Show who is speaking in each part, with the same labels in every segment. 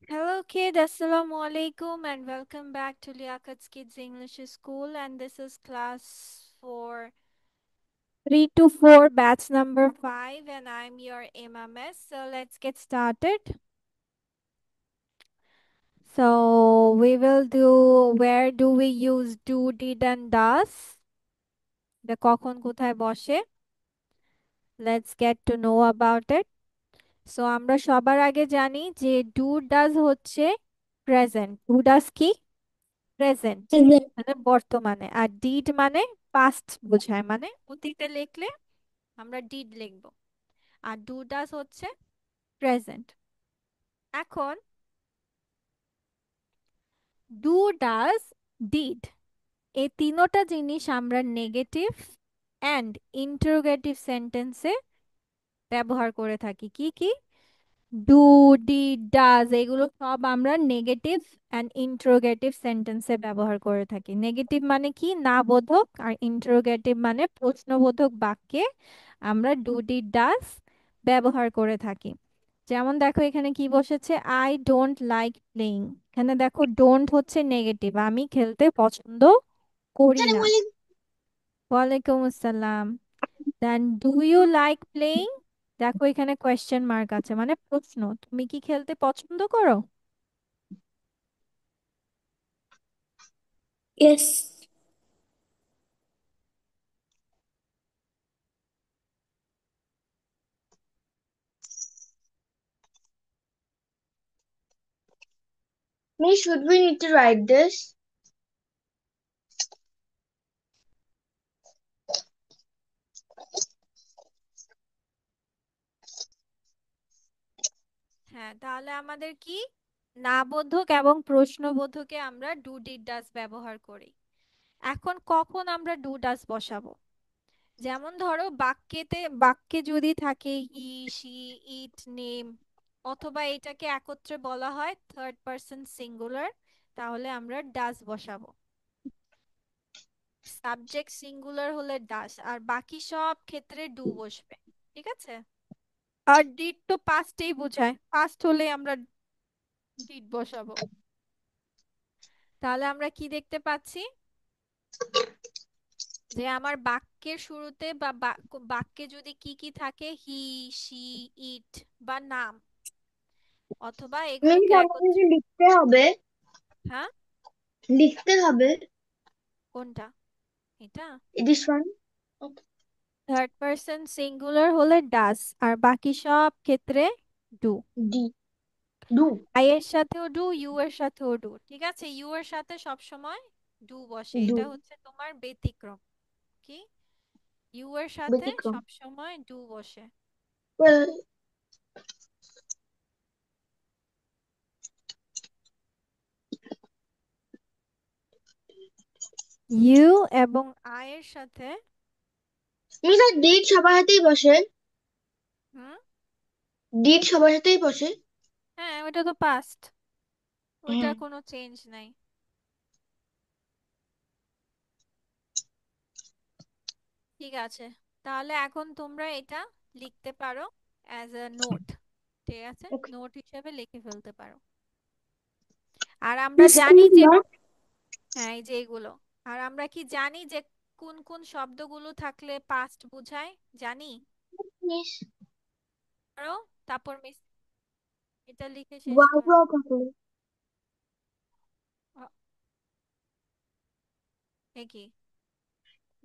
Speaker 1: Hello, kid. Assalamu alaikum, and welcome back to Liakat's Kids English School. And this is class for 3 to 4, batch number 5, and I'm your MMS. So let's get started. So we will do where do we use do, did, and does? The কখন কোথায় বসে? Let's get to know about it. So আমরা সবার আগে জানি যে do does হচ্ছে present. Do does কি? Present
Speaker 2: Present.
Speaker 1: মানে বর্তমানে, আর ডিড মানে পাস্ট বোঝায়, মানে অতীতে লিখলে আমরা ডিড লিখবো। আর ডু ডাজ হচ্ছে প্রেজেন্ট। এখন ডু ডাজ ডিড এই তিনোটা জিনিস আমরা নেগেটিভ অ্যান্ড ইন্টারোগেটিভ সেন্টেন্সে ব্যবহার করে থাকি। কি কি? ডু, ডিড, ডাজ এগুলো সব আমরা নেগেটিভ অ্যান্ড ইন্টারোগেটিভ সেন্টেন্সে ব্যবহার করে থাকি। নেগেটিভ মানে কি? না বোধক, আর ইন্টারোগেটিভ মানে প্রশ্নবোধক বাক্যে আমরা ডু, ডিড, ডাজ ব্যবহার করে থাকি। যেমন দেখো এখানে কি বসেছে, আই ডোন্ট লাইক প্লেইং। এখানে দেখো ডোন্ট হচ্ছে নেগেটিভ, আমি খেলতে পছন্দ করি না। ওয়ালাইকুম আসসালাম। Then do you like playing, দেখো এখানে কোয়েশ্চেন মার্ক আছে, মানে প্রশ্ন, তুমি কি খেলতে পছন্দ করো?
Speaker 2: Yes. Miss, should we need to write this?
Speaker 1: হ্যাঁ, তাহলে আমাদের কি না বোধক এবং প্রশ্নবোধকে আমরা ডু ডিড ডাজ ব্যবহার করি। এখন কখন আমরা ডু ডাজ বসাবো? যেমন ধরো বাক্যে যদি থাকে হি, শি, ইট, নেম, অথবা এটাকে একত্রে বলা হয় থার্ড পারসন সিঙ্গুলার, তাহলে আমরা ডাজ বসাবো। সাবজেক্ট সিঙ্গুলার হলে ডাজ, আর বাকি সব ক্ষেত্রে ডু বসবে। ঠিক আছে? আর ডিড তো পাস্টেই বোঝায়, পাস্ট হলে আমরা ডিড বসাবো। তাহলে আমরা কি দেখতে পাচ্ছি যে আমার বাক্যের শুরুতে বা বাক্যে যদি কি কি থাকে, হি, শি, ইট বা নাম, অথবা
Speaker 2: মিস
Speaker 1: এগুলোকে
Speaker 2: আমাদের
Speaker 1: একত্রে।
Speaker 2: লিখতে হবে।
Speaker 1: হ্যাঁ,
Speaker 2: লিখতে হবে।
Speaker 1: কোনটা? এটা
Speaker 2: This one.
Speaker 1: Third person singular হলে ডাস, আর বাকি সব ক্ষেত্রে ডু।
Speaker 2: D. Do.
Speaker 1: আই এর সাথেও ডু, ইউ এর সাথেও ডু। ঠিক আছে, ইউ এর সাথে সব সময় ডু বসে, এটা
Speaker 2: Do.
Speaker 1: হচ্ছে তোমার ব্যতিক্রম। কি? ইউ এর সাথে
Speaker 2: ব্যতিক্রম।
Speaker 1: সব সময় ডু বসে।
Speaker 2: Well,
Speaker 1: ইউ এবং আই এর সাথে।
Speaker 2: মিস আর ডিড সবার হাতেই বসে।
Speaker 1: হুম,
Speaker 2: ডিড সবার হাতেই বসে।
Speaker 1: হ্যাঁ, ওটা তো পাস্ট,
Speaker 2: হ্যাঁ।
Speaker 1: ওইটার কোনো চেঞ্জ নাই। ঠিক আছে, তাহলে এখন তোমরা এটা লিখতে পারো অ্যাজ আ নোট। ঠিক আছে,
Speaker 2: Okay.
Speaker 1: নোট হিসেবে লিখে ফেলতে পারো। আর আমরা
Speaker 2: Miss
Speaker 1: জানি
Speaker 2: school
Speaker 1: যে,
Speaker 2: not.
Speaker 1: হ্যাঁ এই যে এগুলো, আর আমরা কি জানি যে কোন কোন শব্দগুলো থাকলে পাস্ট বোঝায়? জানি?
Speaker 2: Miss.
Speaker 1: করো, তারপর মিস এটা লিখে শেষ
Speaker 2: Wow,
Speaker 1: করো।
Speaker 2: wow, wow.
Speaker 1: এ কি?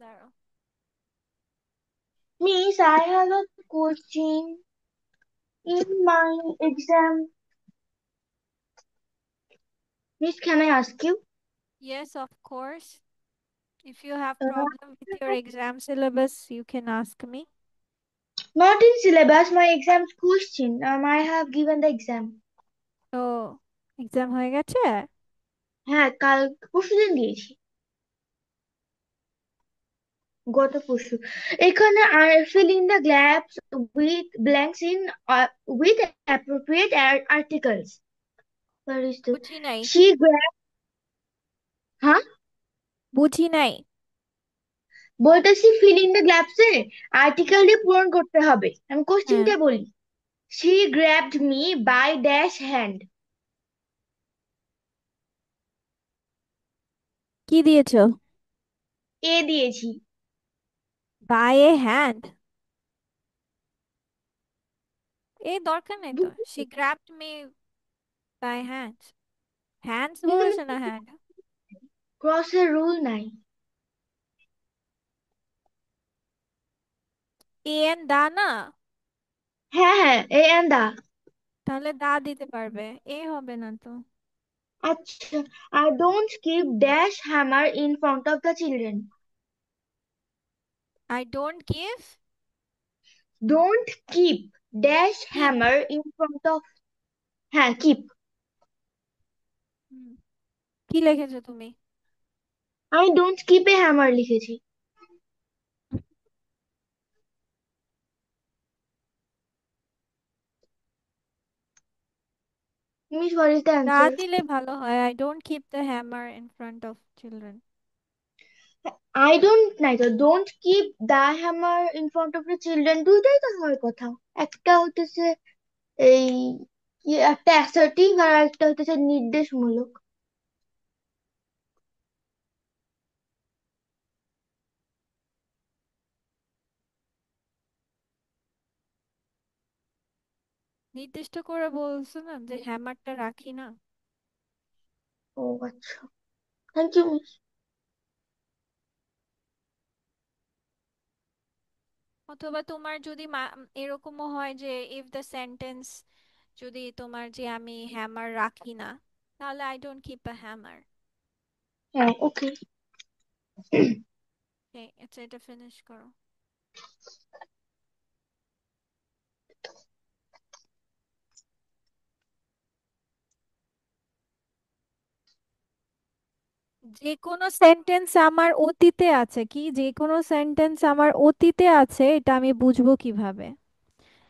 Speaker 1: দাঁড়াও।
Speaker 2: Miss, I have a question in my exam. Miss, can I ask you?
Speaker 1: Yes, of course. If you have
Speaker 2: Uh,
Speaker 1: problem with your exam syllabus, you can ask me.
Speaker 2: Not in syllabus, my exam's question. I have given the exam.
Speaker 1: তো exam হয়ে গেছে?
Speaker 2: হ্যাঁ, কাল পরশুদিন দিয়েছি। গত পরশু। এখানে fill in the gaps with blanks in with appropriate articles. Where is the
Speaker 1: বুঝি নাই,
Speaker 2: she grabbed? হ্যাঁ,
Speaker 1: বুঝি নাই।
Speaker 2: বলতেছি fill in the gaps A article দিয়ে পূরণ করতে হবে। আমি
Speaker 1: হ্যাঁ,
Speaker 2: কোশ্চেনটা বলি। She grabbed me by dash hand.
Speaker 1: কি দিয়েছো?
Speaker 2: এ দিয়েছি।
Speaker 1: By a hand? এই দরকার নেই তো, she grabbed me by hands. Hands বলেছে না হ্যান্ড?
Speaker 2: ক্রসের রুল নাই।
Speaker 1: এ এন দা না?
Speaker 2: হ্যাঁ হ্যাঁ, এ এন্ড দা।
Speaker 1: তাহলে দা দিতে পারবে, এ হবে না তো।
Speaker 2: আচ্ছা, আর don't keep dash hammer in front of the children.
Speaker 1: I don't give
Speaker 2: don't keep dash
Speaker 1: keep.
Speaker 2: Hammer in front of, হ্যাঁ কিপ।
Speaker 1: কি লিখেছো তুমি?
Speaker 2: আমি ডোন্ট কিপ এ হ্যামার লিখেছি। Miss what is the
Speaker 1: the
Speaker 2: answer?
Speaker 1: দিলে ভালো হয়, I don't keep the hammer in front of children.
Speaker 2: I don't নাই তো, don't keep the hammer in front of the children, দুইটাই তো হওয়ার কথা। একটা হতেছে এই একটা অ্যাসার্টিভ, আর একটা হতেছে নির্দেশমূলক।
Speaker 1: নির্দিষ্ট করে বলছো না যে হ্যামারটা রাখি না।
Speaker 2: ও আচ্ছা, থ্যাংক ইউ মিস।
Speaker 1: অথবা তোমার যদি এরকমও হয় যে ইফ দ্য সেন্টেন্স, যদি তোমার যে আমি হ্যামার রাখি না, তাহলে I don't keep a hammer.
Speaker 2: হ্যাঁ ওকে।
Speaker 1: আচ্ছা, এটা ফিনিশ করো। যে কোনো সেন্টেন্স আমার অতীতে আছে, কি যে কোনো সেন্টেন্স আমার অতীতে আছে, এটা আমি বুঝবো কিভাবে?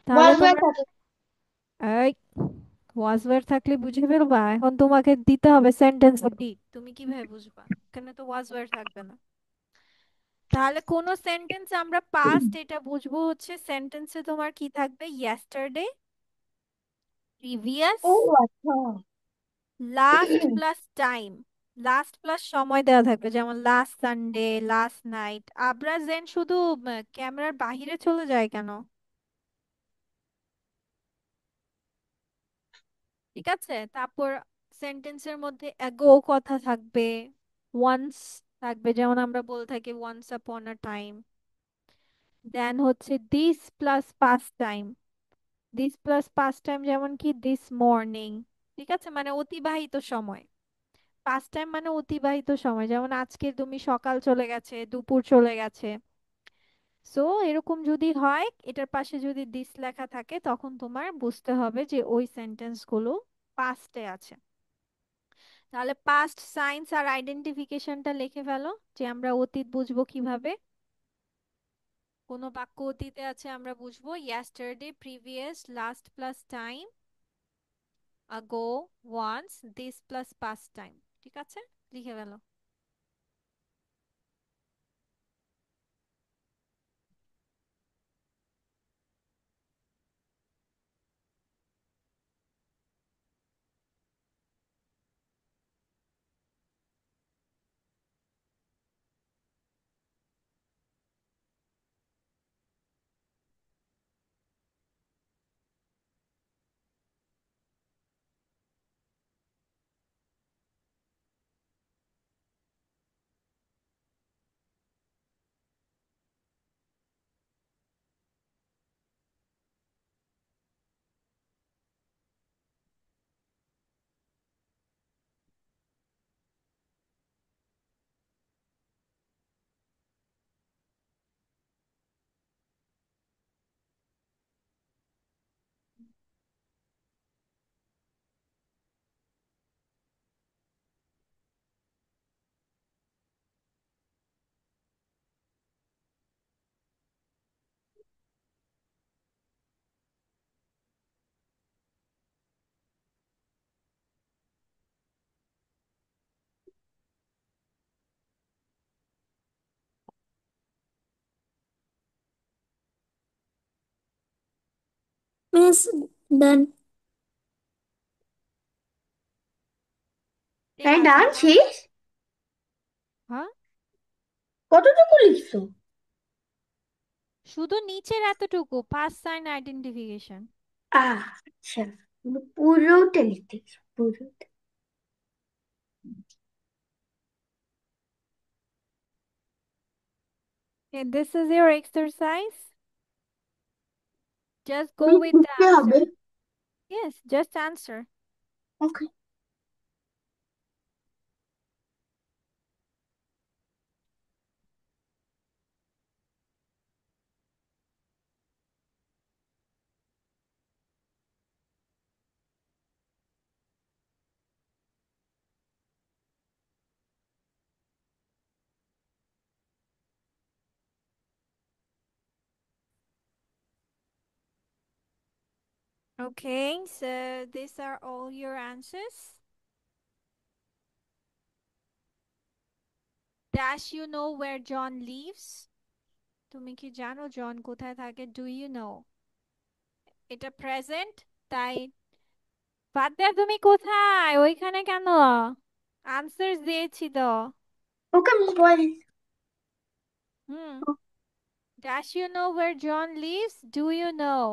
Speaker 1: তাহলে
Speaker 2: ওয়াজ ওয়্যার
Speaker 1: তোমার,
Speaker 2: থাকে।
Speaker 1: এই ওয়াজ ওয়্যার থাকলে বুঝে ফেলবা? এখন তোমাকে দিতে হবে সেন্টেন্স ডিড, তুমি কিভাবে বুঝবা? এখানে তো ওয়াজ ওয়্যার থাকবে না। তাহলে কোন সেন্টেন্স আমরা পাস্ট, এটা বুঝবো হচ্ছে সেন্টেন্সে তোমার কি থাকবে? ইয়েস্টারডে, প্রিভিয়াস,
Speaker 2: ও আচ্ছা।
Speaker 1: Last plus time. Last plus সময় দেওয়া থাকবে, যেমন লাস্ট সানডে, লাস্ট নাইট। আবরা জেন শুধু ক্যামেরার বাহিরে চলে যায় কেন? ঠিক আছে, তারপর সেন্টেন্সের মধ্যে অ্যাগো কথা থাকবে, ওয়ান্স থাকবে, যেমন আমরা বলে থাকি ওয়ান্স আপন আ টাইম। দেন হচ্ছে this plus past time. This plus past time যেমন কি দিস মর্নিং। ঠিক আছে, মানে অতিবাহিত সময়। পাস্ট টাইম মানে অতিবাহিত সময়, যেমন আজকে তুমি সকাল চলে গেছে, দুপুর চলে গেছে। সো এরকম যদি হয়, এটার পাশে যদি দিস লেখা থাকে, তখন তোমার বুঝতে হবে যে ওই সেন্টেন্স গুলো পাস্টে আছে। তাহলে পাস্ট সাইন্স আর আইডেন্টিফিকেশনটা লিখে ফেলো, যে আমরা অতীত বুঝবো কিভাবে। কোনো বাক্য অতীতে আছে আমরা বুঝবো yesterday, previous, last plus time, ago, once, this plus past time। ঠিক আছে, লিখে ফেলো।
Speaker 2: মিস ডান।
Speaker 1: ঠিক
Speaker 2: হ্যাঁ
Speaker 1: আছে
Speaker 2: ডান
Speaker 1: তাহলে।
Speaker 2: শেষ।
Speaker 1: হ্যাঁ,
Speaker 2: কতটুকু লিখছো?
Speaker 1: শুধু নিচের এতটুকু, পাস সাইন আইডেন্টিফিকেশন।
Speaker 2: আচ্ছা, তুমি পুরোটা লিখতেছো, পুরোটা।
Speaker 1: And this is your exercise. Just
Speaker 2: তুমি
Speaker 1: go with the
Speaker 2: লিখতে হবে।
Speaker 1: answer. Yes, just answer.
Speaker 2: Okay.
Speaker 1: Okay, so these are all your answers. Dash, you know where John lives? তুমি কি জানো জন কোথায় থাকে? Do you know? এটা প্রেজেন্ট, তাই ফাতেহা তুমি কোথায়? ওইখানে কেন? আনসার দিয়েছি তো।
Speaker 2: Okay mobile.
Speaker 1: হুম, Dash, you know where John lives? Do you know?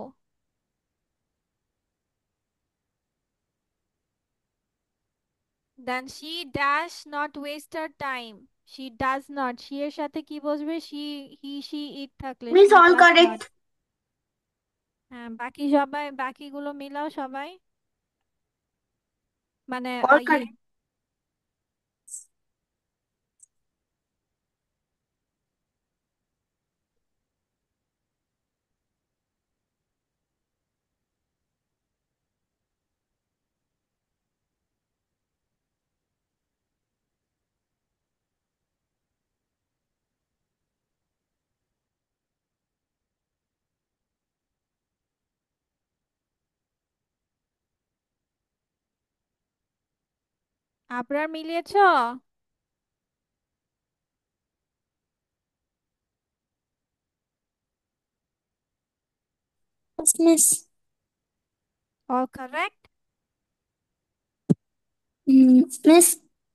Speaker 1: Then she dash not waste her time. She does not. She এর সাথে কি বসবে? She, he, she, it থাকলে
Speaker 2: miss
Speaker 1: she
Speaker 2: all
Speaker 1: does not.
Speaker 2: Correct.
Speaker 1: হ্যাঁ, বাকি সবাই, বাকিগুলো মিলাও সবাই। মানে
Speaker 2: অল
Speaker 1: ইয়ে,
Speaker 2: কারেক্ট।
Speaker 1: আপনার মিলিয়েছো?
Speaker 2: মিস।
Speaker 1: All correct?
Speaker 2: মিস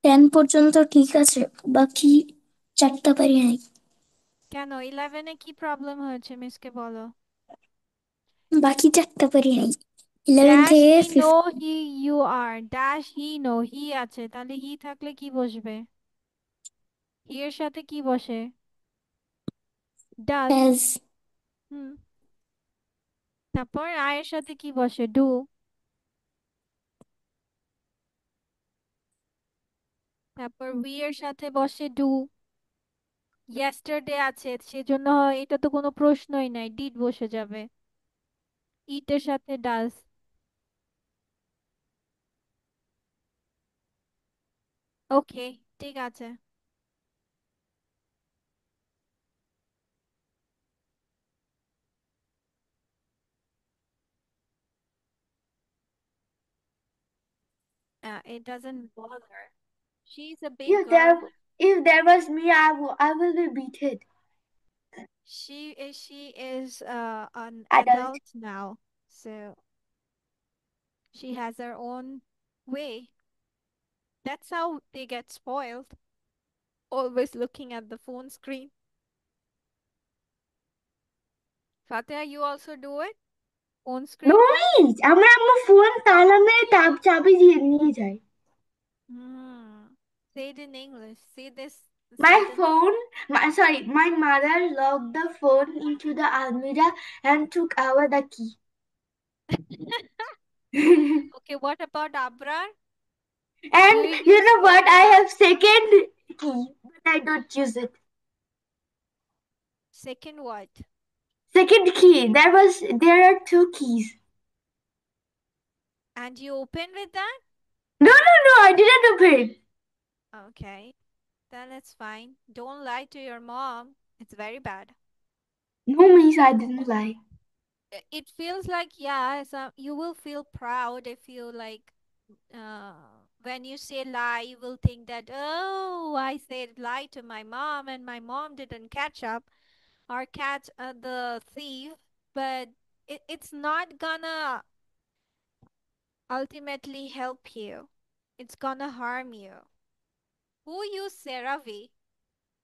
Speaker 2: 10 পর্যন্ত ঠিক আছে, বাকি চারটা পারি নাই।
Speaker 1: কেন 11-এ কি প্রবলেম হয়েছে মিসকে বলো।
Speaker 2: বাকি চারটা পারি নাই। 11
Speaker 1: ড্যাশ
Speaker 2: থেকে
Speaker 1: he no
Speaker 2: 15।
Speaker 1: He you are, dash he no, he আছে, তাহলে হি থাকলে কি বসবে? হি এর সাথে কি বসে? ডাজ।
Speaker 2: হ্যাজ।
Speaker 1: হুম, তারপর আয়ের সাথে কি বসে? ডু। তারপর উই এর সাথে বসে ডু। ইয়েস্টারডে আছে, সেজন্য এটা তো কোনো প্রশ্নই নাই, ডিড বসে যাবে। ইট এর সাথে ডাজ। ওকে, ঠিক আছে। It doesn't bother. She's a big
Speaker 2: If there,
Speaker 1: girl.
Speaker 2: if there was me, I will be beaten.
Speaker 1: She is an
Speaker 2: Adult.
Speaker 1: adult now, so she has her own way. That's how they get spoiled. Always looking at the phone screen. Fatia, you also do it? Phone
Speaker 2: No,
Speaker 1: screen time?
Speaker 2: miss, আমার আম্মু phone তালা মেরে চাবি দিয়ে নিয়ে যায়।
Speaker 1: Hmm. Say it in English. Say this
Speaker 2: My
Speaker 1: sentence.
Speaker 2: phone, sorry, my mother locked the phone into the almirah and took away the key.
Speaker 1: Okay, what about Abrar? Do
Speaker 2: And
Speaker 1: you
Speaker 2: you
Speaker 1: use
Speaker 2: know what?
Speaker 1: phone a
Speaker 2: I
Speaker 1: lot?
Speaker 2: have second key, but I don't use it.
Speaker 1: Second what?
Speaker 2: Second key. There are two keys.
Speaker 1: And you open with that?
Speaker 2: No, no, no. I didn't open it.
Speaker 1: Okay, then it's fine. Don't lie to your mom. It's very bad.
Speaker 2: No, miss, I didn't lie.
Speaker 1: It feels like, yeah, so you will feel proud if you like, uh, when you say lie, you will think that, oh, I said lie to my mom and my mom didn't catch up or catch the thief. But it's not gonna ultimately help you. It's gonna harm you. Who used CeraVe?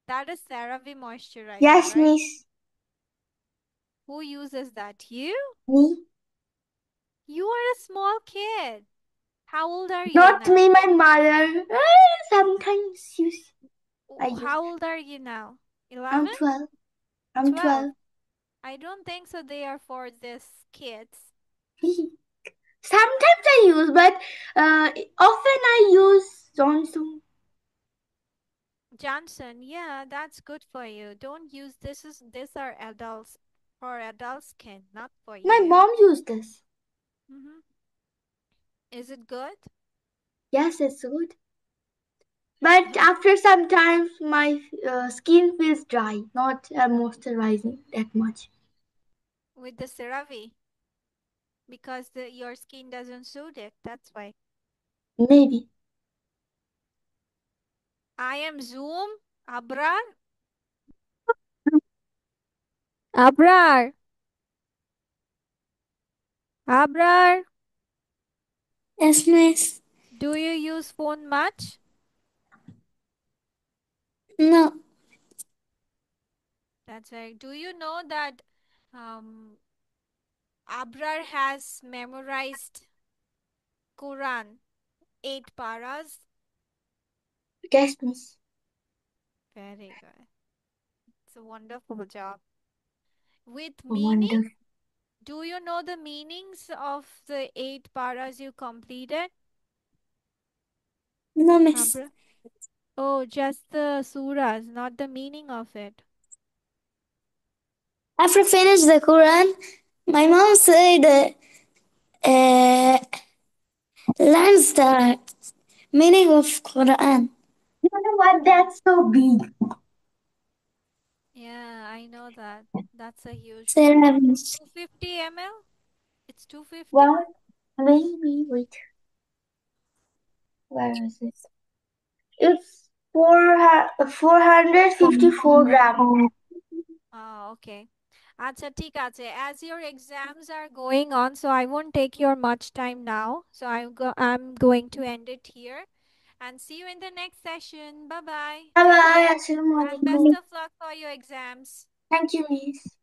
Speaker 1: That is CeraVe moisturizer,
Speaker 2: Yes,
Speaker 1: right?
Speaker 2: miss.
Speaker 1: Who uses that? You?
Speaker 2: Me?
Speaker 1: You are a small kid. How old are you
Speaker 2: Not
Speaker 1: now?
Speaker 2: me, my mother. Sometimes I use.
Speaker 1: How old are you now?
Speaker 2: I'm
Speaker 1: 11?
Speaker 2: 12. I'm
Speaker 1: 12?
Speaker 2: 12.
Speaker 1: I don't think so. They are for these kids.
Speaker 2: Sometimes I use, but often I use Johnson.
Speaker 1: Johnson, yeah, that's good for you. Don't use these are adults for adult skin, not for
Speaker 2: My
Speaker 1: you.
Speaker 2: mom used this.
Speaker 1: Mm-hmm. Is it good?
Speaker 2: Yes, it's good. But
Speaker 1: Okay.
Speaker 2: after some time, my skin feels dry, not moisturizing that much.
Speaker 1: With the CeraVe, because your skin doesn't suit it. That's why.
Speaker 2: Maybe.
Speaker 1: I am Zoom. Abrar? Abrar. Abrar.
Speaker 2: Yes, miss.
Speaker 1: Do you use phone much?
Speaker 2: No.
Speaker 1: That's right. Do you know that um, Abrar has memorized Quran 8 paras?
Speaker 2: Yes, miss.
Speaker 1: Very good. It's a wonderful job. With meaning,
Speaker 2: Wonderful.
Speaker 1: do you know the meanings of the 8 paras you completed?
Speaker 2: No, miss.
Speaker 1: Abra? Oh, just the surahs, not the meaning of it.
Speaker 2: After finish the Quran, my mom said, uh, learns the meaning of Quran. You know what?
Speaker 1: Mm.
Speaker 2: That's so big.
Speaker 1: Yeah, I know that. That's a huge one.
Speaker 2: Ceramics.
Speaker 1: 250 ml? It's 250?
Speaker 2: What? Maybe. Wait. Where is it? It's 454 grams.
Speaker 1: Oh, okay. আচ্ছা ঠিক আছে. As your exams are going on, so I won't take your much time now. So I'm going to end it here and see you in the next session. Bye bye.
Speaker 2: Bye
Speaker 1: Take
Speaker 2: bye.
Speaker 1: care and best
Speaker 2: Assalamualaikum.
Speaker 1: of luck for your exams.
Speaker 2: Thank you, Miss.